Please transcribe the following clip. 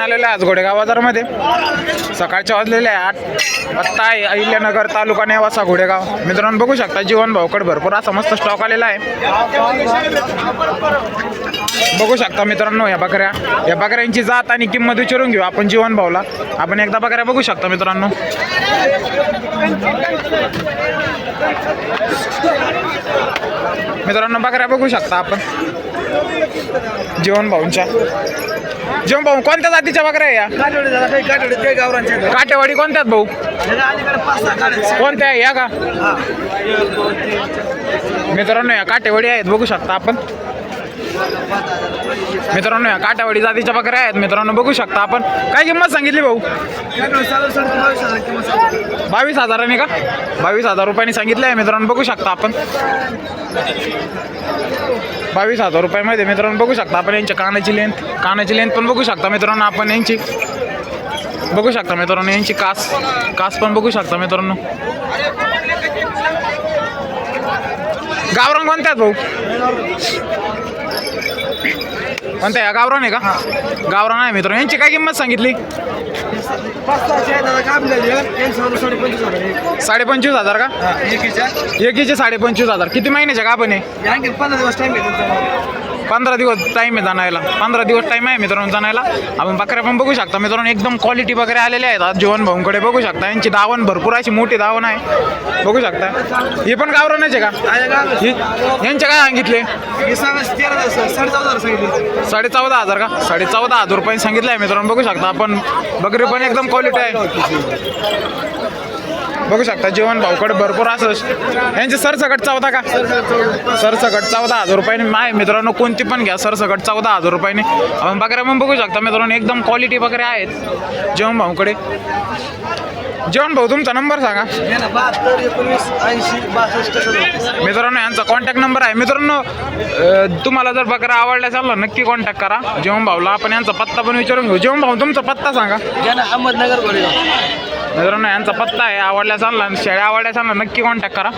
आपण आलेलो आहे आज घोडेगाव बाजारामध्ये. सकाळचे वाजलेले आहे 8. पत्ता आहे अहिल्यानगर, तालुका नेवासा, घोडेगाव. मित्रांनो बघू शकता जीवन भाऊकडे भरपूर असा मस्त स्टॉक आलेला आहे. बघू शकता मित्रांनो या बकऱ्यांची जात आणि किंमत विचारून घेऊ आपण जीवन भाऊला. आपण एकदा बकऱ्या बघू शकता मित्रांनो. मित्रांनो बकऱ्या बघू शकता आपण जीवन भाऊंच्या. जीवन भाऊ कोणत्या जातीच्या बकऱ्या आहे या? काटेवाडी कोणत्यात भाऊ? कोणत्या आहे या का? मित्रांनो या काटेवाडी आहेत बघू शकता आपण. मित्रांनो या काटेवाडी जातीच्या बकऱ्या आहेत मित्रांनो बघू शकता आपण. काय किंमत सांगितली भाऊ? 22,000 का? 22,000 रुपयांनी सांगितलं आहे मित्रांनो बघू शकता आपण. 22,000 रुपयामध्ये मित्रांनो बघू शकता आपण. यांच्या कानाची लेंथ पण बघू शकता मित्रांनो आपण. यांची बघू शकता मित्रांनो यांची कास पण बघू शकता मित्रांनो. गावरान कोणत्यात भाऊ? कोणत्या या गावरान आहे का? गावरान आहे मित्रांनो. यांची काय किंमत सांगितली? 25,500 का? एकीचे 25,500. किती महिन्याच्या गाभण आहे? 15 दिवस टाईम आहे जाणायला. 15 दिवस टाईम आहे मित्रांनो जाणायला. आपण बकऱ्या पण बघू शकता मित्रांनो. एकदम क्वालिटी वगैरे आलेले आहेत आज जीवन भाऊंकडे बघू शकता. यांची दावण भरपूर अशी मोठी दावण आहे बघू शकता. हे पण गावरानच आहे का? यांचे काय सांगितले? 14,500 का? 14,500 रुपये सांगितलं आहे मित्रांनो बघू शकता आपण. बकरी पण एकदम क्वालिटी आहे बघू शकता. जीवन भाऊकडे भरपूर असं. यांचे सरसकट 14 का? सरसकट 14,000 रुपयाने आहे मित्रांनो. कोणती पण घ्या सरसकट 14,000 रुपयाने. आपण बकऱ्या पण बघू शकता मित्रांनो. एकदम क्वालिटी बकऱ्या आहेत जीवन भाऊकडे. जीवन भाऊ तुमचा नंबर सांगा. 72 मित्रांनो यांचा कॉन्टॅक्ट नंबर आहे मित्रांनो. तुम्हाला जर बकरा आवडला चालला नक्की कॉन्टॅक्ट करा जीवन भाऊला. आपण यांचा पत्ता पण विचारून घेऊ. जीवन भाऊ तुमचा पत्ता सांगा. अहमदनगर मित्रांनो यांचा पत्ता आहे. आवडल्या चालला शेळ्या आवडल्या चालला नक्की कॉन्टॅक्ट करा.